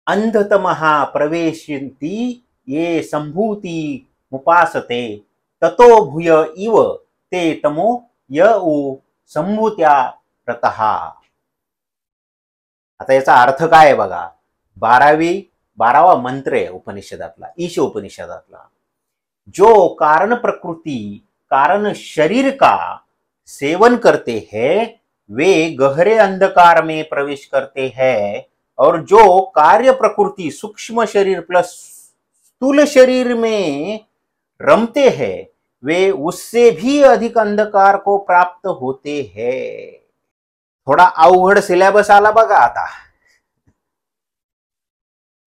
अंधतमहा प्रवेशन्ति ये संभूती मुपासते ततो भूय इव ते तमो य उ संभूत्या रतः। आता याचा अर्थ काय आहे बघा। 12वा मंत्र आहे उपनिषदातला, ईश उपनिषदातला। जो कारण प्रकृति कारण शरीर का सेवन करते हैं वे गहरे अंधकार में प्रवेश करते हैं, और जो कार्य प्रकृति सूक्ष्म शरीर प्लस स्थूल शरीर में रमते हैं वे उससे भी अधिक अंधकार को प्राप्त होते हैं। थोडा अवघड सिलेबस आला बघा आता।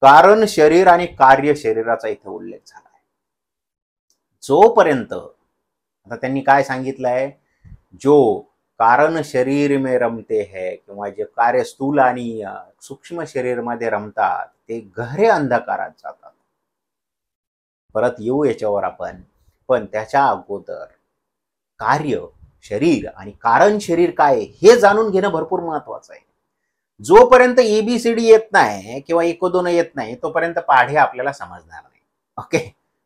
कारण शरीर आणि कार्य शरीराचा इथे उल्लेख झाला आहे। जोपर्यंत आता त्यांनी काय सांगितलंय, जो कारण शरीर में रमते हैं किंवा जे कार्य स्थूल आणि सूक्ष्म शरीर मध्ये रमतात ते गहरे अंधकारात जातात। परत येऊ याच्यावर आपण, पण त्याच्या अगोदर कार्य शरीर आणि कारण शरीर काय हे जाणून घेणं भरपूर महत्वाचं आहे। जोपर्यंत एबीसीडी येत नाही किंवा 1 2 येत नाही तोपर्यंत पाढे आपल्याला समजणार नाही। ओके,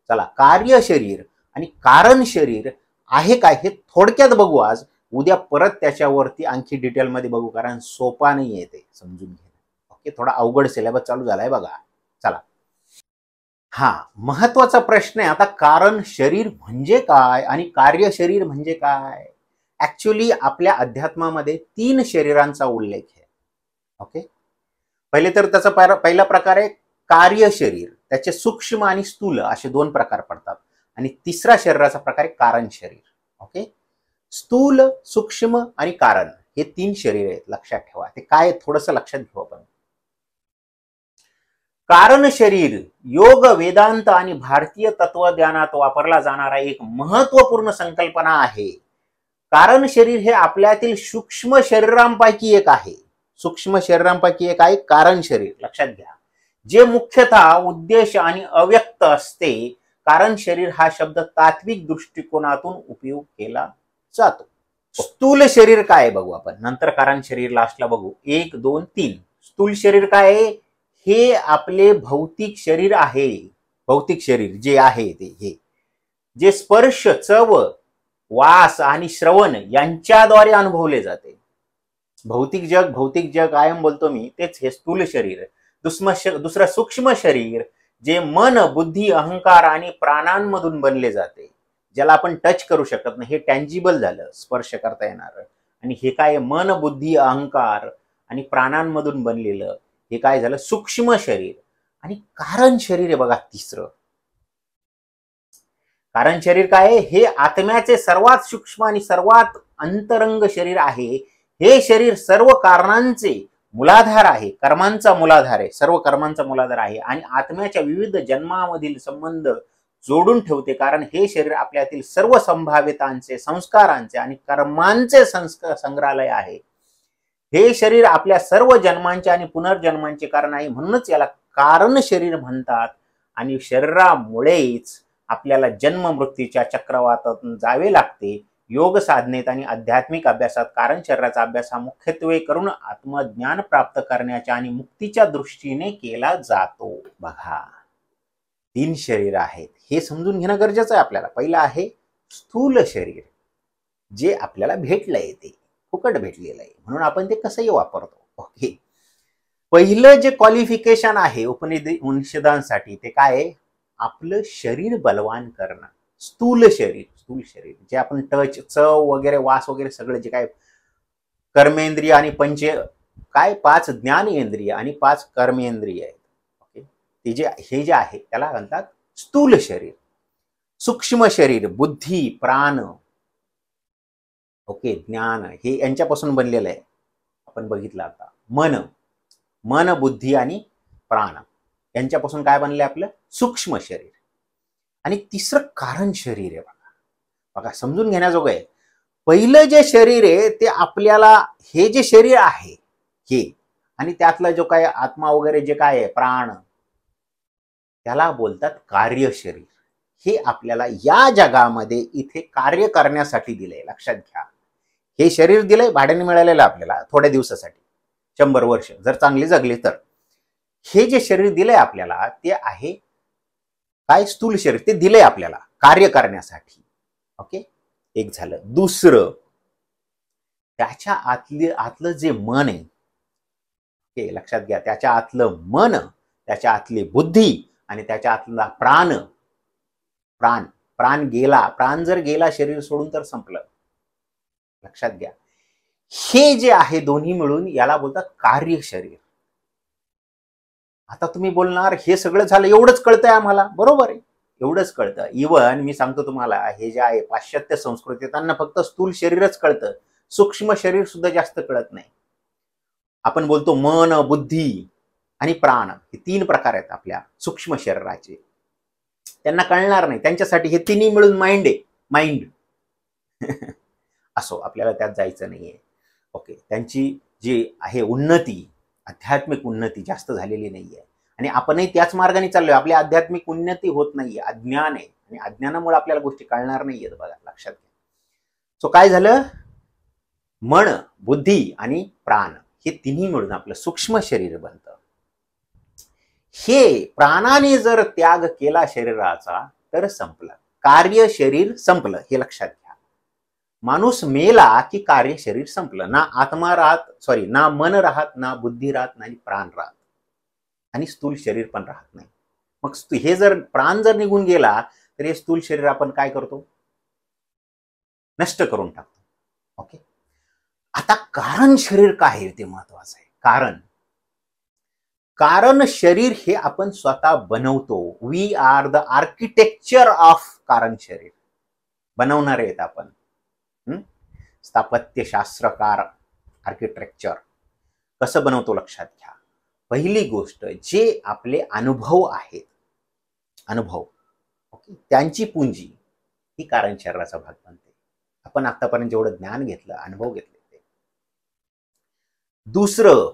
चला कार्य शरीर आणि कारण शरीर आहे काय हे थोडक्यात बघू आज। उद्या परत त्याच्यावरती आणखी डिटेलमध्ये बघू, कारण सोपा नाही आहे ते समजून घेणं। ओके, थोडा अवघड सिलेबस चालू झालाय बघा। चला, हा महत्वाचा प्रश्न आहे आता, कारण शरीर म्हणजे काय आणि कार्य शरीर म्हणजे काय। ऍक्च्युअली आपल्या अध्यात्मामध्ये 3 शरीरांचा उल्लेख आहे। ओके, पहिले तर त्याचा पहिला प्रकार आहे कार्य शरीर, त्याचे सूक्ष्म आणि स्थूल असे 2 प्रकार पडतात, आणि तिसरा शरीराचा प्रकार आहे कारण शरीर। ओके, स्थूल सूक्ष्म आणि कारण हे 3 शरीर आहेत, लक्षात ठेवा। ते काय थोडंसं लक्षात घेऊ आपण। कारण शरीर योग वेदांत आणि भारतीय तत्वज्ञानात वापरला जाणारा एक महत्वपूर्ण संकल्पना आहे। कारण शरीर हे आपल्यातील सूक्ष्म शरीरांपैकी एक आहे। सूक्ष्म शरीरांपैकी एक आहे कारण शरीर, लक्षात घ्या, जे मुख्यतः उद्देश आणि अव्यक्त असते। कारण शरीर हा शब्द तात्विक दृष्टिकोनातून उपयोग केला जातो। स्थूल शरीर काय बघू आपण, नंतर कारण शरीर लास्टला बघू। 1 2 3 स्थूल शरीर काय आहे, हे आपले भौतिक शरीर आहे। भौतिक शरीर जे आहे ते हे जे स्पर्श चव वास आणि श्रवण यांच्याद्वारे अनुभवले जाते। भौतिक जग कायम बोलतो मी, तेच हे स्थूल शरीर। दुसरं सूक्ष्म शरीर जे मन बुद्धी अहंकार आणि प्राणांमधून बनले जाते, ज्याला आपण टच करू शकत नाही, हे टँजिबल झालं, स्पर्श करता येणार। आणि हे काय, मन बुद्धी अहंकार आणि प्राणांमधून बनलेलं, हे काय झालं, सूक्ष्म शरीर। आणि कारण शरीर आहे बघा तिसरं। कारण शरीर काय आहे, हे आत्म्याचे सर्वात सूक्ष्म आणि सर्वात अंतरंग शरीर आहे। हे शरीर सर्व कारणांचे मूलाधार आहे, कर्मांचा मूलाधार आहे, सर्व कर्मांचा मूलाधार आहे, आणि आत्म्याच्या विविध जन्मामधील संबंध जोडून ठेवते। कारण हे शरीर आपल्यातील सर्व संभाव्यतांचे संस्कारांचे आणि कर्मांचे संग्रहालय आहे। हे शरीर आपल्या सर्व जन्मांचे आणि पुनर्जन्मांचे कारण आहे, म्हणूनच याला कारण शरीर म्हणतात। आणि शरीरामुळेच आपल्याला जन्म मृत्यूच्या चक्रवातातून जावे लागते। योग साधनेत आणि आध्यात्मिक अभ्यासात कारण शरीराचा अभ्यास हा मुख्यत्वे करून आत्मज्ञान प्राप्त करण्याच्या आणि मुक्तीच्या दृष्टीने केला जातो। बघा, 3 शरीर आहेत, हे समजून घेणं गरजेचं आहे आपल्याला। पहिलं आहे स्थूल शरीर, जे आपल्याला भेटलंय, ते फुकट भेटलेलं आहे, म्हणून आपण ते कसंही वापरतो। ओके, पहिलं जे क्वालिफिकेशन आहे उपनिषदांसाठी ते काय आहे, आपलं शरीर बलवान करणं। स्थूल शरीर जे आपण टच चव वगैरे वास वगैरे सगळं जे काय कर्मेंद्रिय आणि 5 ज्ञानेंद्रिय आणि 5 कर्मेंद्रिय आहेत। ओके, ते जे हे जे आहे त्याला म्हणतात स्थूल शरीर। सूक्ष्म शरीर बुद्धी प्राण, ओके, ज्ञान, हे यांच्यापासून बनलेलं आहे। आपण बघितलं आता मन बुद्धी आणि प्राण यांच्यापासून काय बनले आपलं सूक्ष्म शरीर। आणि तिसरं कारण शरीर आहे बघा, समजून घेण्याजोगं आहे। पहिलं जे शरीर आहे ते आपल्याला, हे जे शरीर आहे हे, आणि त्यातला जो काय आत्मा वगैरे जे काय आहे प्राण, त्याला बोलतात कार्य शरीर। हे आपल्याला या जगामध्ये इथे कार्य करण्यासाठी दिलंय, लक्षात घ्या। हे शरीर दिलंय भाड्याने मिळालेलं आपल्याला थोड्या दिवसासाठी, 100 वर्ष जर चांगली जगली तर। हे जे शरीर दिलंय आपल्याला ते आहे काय, स्थूल शरीर. ते दिलंय आपल्याला कार्य करण्यासाठी. ओके, एक झालं. दुसरं, त्याच्या आतलं जे मन आहे, हे लक्षात घ्या, त्याच्या आतलं मन, त्याच्या आतली बुद्धी आणि त्याच्या आतला प्राण. प्राण गेला, प्राण जर गेला शरीर सोडून तर संपलं. लक्षात घ्या, हे जे आहे दोन्ही मिळून याला बोलतात कार्य शरीर. आता तुम्ही बोलणार हे सगळं झालं, एवढंच कळतंय आम्हाला. बरोबर आहे, एवढंच कळतं. इवन मी सांगतो तुम्हाला, हे जे आहे पाश्चात्य संस्कृती, त्यांना फक्त स्थूल शरीरच कळतं, सूक्ष्म शरीर सुद्धा जास्त कळत नाही. आपण बोलतो मन, बुद्धी आणि प्राण, हे 3 प्रकार आहेत आपल्या सूक्ष्म शरीराचे. त्यांना कळणार नाही, त्यांच्यासाठी हे तिन्ही मिळून माइंड आहे. माइंड असो, आपल्याला त्यात जायचं नाहीये. ओके, त्यांची जी आहे उन्नती, आध्यात्मिक उन्नती जास्त झालेली नाहीये आणि आपणही त्याच मार्गाने चाललोय. आपली आध्यात्मिक उन्नती होत नाहीये, अज्ञान आहे आणि अज्ञानामुळे आपल्याला गोष्टी कळणार नाहीयेत. बघा, लक्षात घ्या. सो काय झालं, मन, बुद्धी आणि प्राण हे तिन्ही मिळून आपलं सूक्ष्म शरीर बनतं. हे प्राणाने जर त्याग केला शरीराचा तर संपलं, कार्य शरीर संपलं. हे लक्षात घ्या. माणूस मेला की कार्य शरीर संपलं. ना आत्मा राहत, ना मन राहत, ना बुद्धी राहत, नाही प्राण राहत आणि स्थूल शरीर पण राहत नाही. मग हे जर प्राण जर निघून गेला तर हे स्थूल शरीर आपण काय करतो, नष्ट करून टाकतो. ओके, आता कारण शरीर काय आहे ते महत्वाचं आहे. कारण शरीर हे आपण स्वतः बनवतो. We are the architecture of कारण शरीर. बनवणार आहेत आपण. स्थापत्यशास्त्रकार, आर्किटेक्चर कसं बनवतो लक्षात घ्या. पहिली गोष्ट, जे आपले अनुभव आहेत, अनुभव, ओके, त्यांची पुंजी ही कारण शरीराचा भाग बनते. आपण आतापर्यंत जेवढं ज्ञान घेतलं, अनुभव घेतले ते. दुसरं,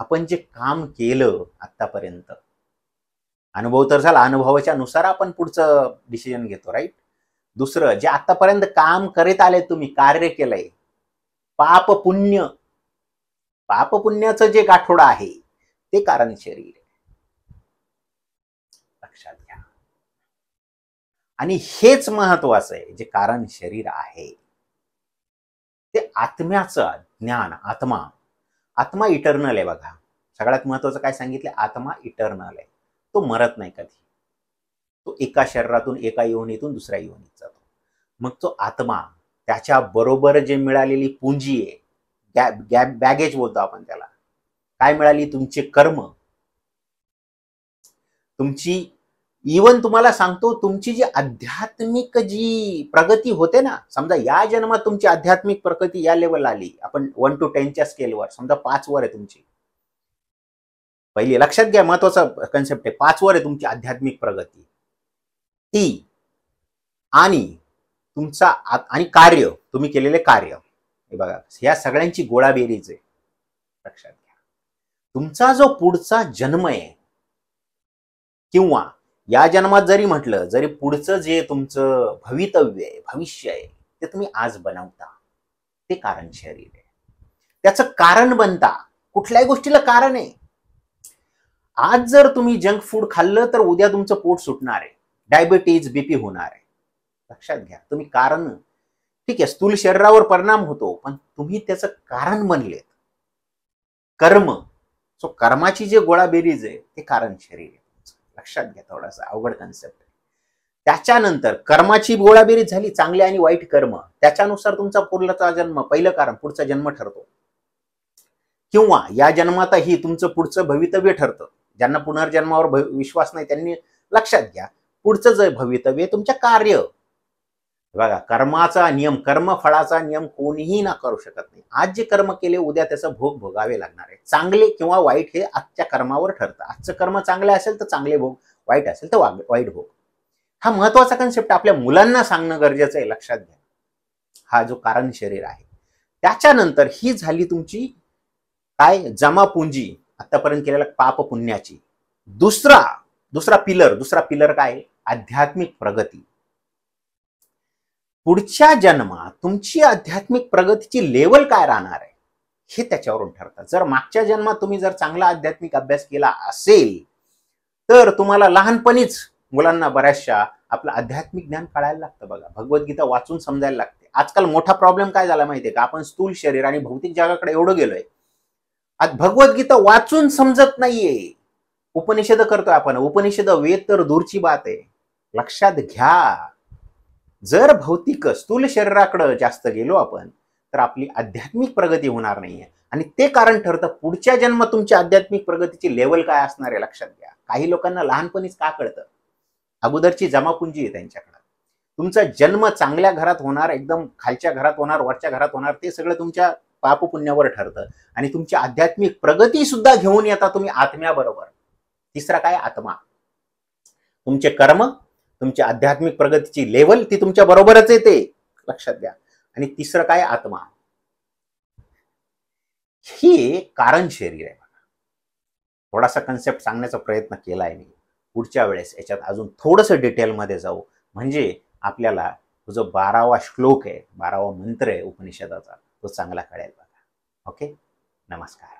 आपण जे काम केलं आतापर्यंत, अनुभव तर झाला, अनुभवाच्या नुसार आपण पुढचं डिसिजन घेतो, राईट. दुसरं, जे आतापर्यंत काम करीत आले, तुम्ही कार्य केलंय, पाप पुण्याचं जे गाठोडा आहे ते कारण शरीर आहे. लक्षात घ्या. आणि हेच महत्वाचं आहे, जे कारण शरीर आहे ते आत्म्याचं ज्ञान. आत्मा इटर्नल आहे. बघा, सगळ्यात महत्वाचं काय सांगितलं, आत्मा इटर्नल आहे. तो मरत नाही कधी. तो एका शरीरातून, एका योनीतून दुसऱ्या योनीत जातो. मग तो आत्मा, त्याच्या बरोबर जे मिळालेली पुंजी आहे, बॅगेज बोलतो आपण त्याला, काय मिळाली, तुमचे कर्म, तुमची, इवन तुम्हाला सांगतो, तुमची जी आध्यात्मिक जी प्रगती होते ना, समजा या जन्मात तुमची आध्यात्मिक प्रगती या लेवल आली, आपण 1 to 10च्या स्केलवर, समजा 5 वर आहे तुमची. पहिली लक्षात घ्या, महत्वाचा कन्सेप्ट आहे, 5 वर आहे तुमची आध्यात्मिक प्रगती ती, आणि तुमचा आणि कार्य, तुम्ही केलेले कार्य, हे बघा, या सगळ्यांची गोळाबेरीज आहे. लक्षात घ्या. तुमचा जो पुढचा जन्म आहे, किंवा या जन्मात जरी म्हटलं, जरी पुढचं जे तुमचं भवितव्य आहे, भविष्य आहे, ते तुम्ही आज बनवता, ते कारण शरीर आहे. त्याचं कारण बनता. कुठल्याही गोष्टीला कारण आहे. आज जर तुम्ही जंक फूड खाल्लं तर उद्या तुमचं पोट सुटणार आहे, डायबिटीज, बीपी होणार आहे. लक्षात घ्या. तुम्ही कारण, ठीक आहे, स्थूल शरीरावर परिणाम होतो, पण तुम्ही त्याचं कारण बनलेत. कर्म, सो कर्माची जे गोळाबेरीज आहे ते कारण शरीर आहे. लक्षात घ्या, थोडासा अवघड कन्सेप्ट आहे. त्याच्यानंतर कर्माची गोळाबेरीज झाली, चांगले आणि वाईट कर्म, त्याच्यानुसार तुमचा पुढचा जन्म, पहिलं कारण, पुढचा जन्म ठरतो. किंवा या जन्मातही तुमचं पुढचं भवितव्य ठरतं. ज्यांना पुनर्जन्मावर विश्वास नाही त्यांनी लक्षात घ्या, पुढचं जे भवितव्य तुमच्या कार्य. बघा, कर्माचा नियम, कर्मफळाचा नियम कोणीही ना करू शकत नाही. आज जे कर्म केले उद्या त्याचा भोग भोगावे लागणार आहे. चांगले किंवा वाईट हे आजच्या कर्मावर ठरतं. आजचं कर्म चांगले असेल तर चांगले भोग, वाईट असेल तर वाईट भोग. हा महत्वाचा कन्सेप्ट आपल्या मुलांना सांगणं गरजेचं आहे. लक्षात घ्या. हा जो कारण शरीर आहे, त्याच्यानंतर ही झाली तुमची काय, जमापुंजी, आतापर्यंत केलेल्या पाप पुण्याची. दुसरा पिलर काय, आध्यात्मिक प्रगती. पुढच्या जन्मात तुमची आध्यात्मिक प्रगतीची लेवल काय राहणार आहे, हे त्याच्यावरून ठरतं. जर मागच्या जन्मात तुम्ही जर चांगला आध्यात्मिक अभ्यास केला असेल तर तुम्हाला लहानपणीच मुलांना बऱ्याचशा आपलं आध्यात्मिक ज्ञान कळायला लागतं. बघा, भगवद्गीता वाचून समजायला लागते. आजकाल मोठा प्रॉब्लेम काय झाला माहितीये का, आपण स्थूल शरीर आणि भौतिक जगाकडे एवढं गेलोय, आज भगवद्गीता वाचून समजत नाहीये. उपनिषद करतोय आपण, उपनिषद वेद तर दूरची बात आहे. लक्षात घ्या, जर भौतिक स्थूल शरीराकडे जास्त गेलो आपण तर आपली आध्यात्मिक प्रगती होणार नाहीये. आणि ते कारण ठरतं पुढच्या जन्म तुमच्या आध्यात्मिक प्रगतीची लेवल काय असणार आहे. लक्षात घ्या, काही लोकांना लहानपणीच का कळतं, अगोदरची जमापुंजी आहे त्यांच्याकडे. तुमचा जन्म चांगल्या घरात होणार, एकदम खालच्या घरात होणार, वरच्या घरात होणार, ते सगळं तुमच्या पापपुण्यावर ठरतं. आणि तुमची आध्यात्मिक प्रगती सुद्धा घेऊन येता तुम्ही आत्म्याबरोबर. तिसरा काय, आत्मा. तुमचे कर्म, तुमची आध्यात्मिक प्रगतीची लेवल ती तुमच्या बरोबरच येते, लक्षात घ्या. आणि तिसरं काय, आत्मा. ही कारण शरीर आहे. थोडासा कन्सेप्ट सांगण्याचा प्रयत्न केलाय मी. पुढच्या वेळेस याच्यात अजून थोडंसं डिटेलमध्ये जाऊ, म्हणजे आपल्याला जो 12वा श्लोक आहे, 12वा मंत्र आहे उपनिषदाचा, तो चांगला कळेल बघा. ओके, नमस्कार.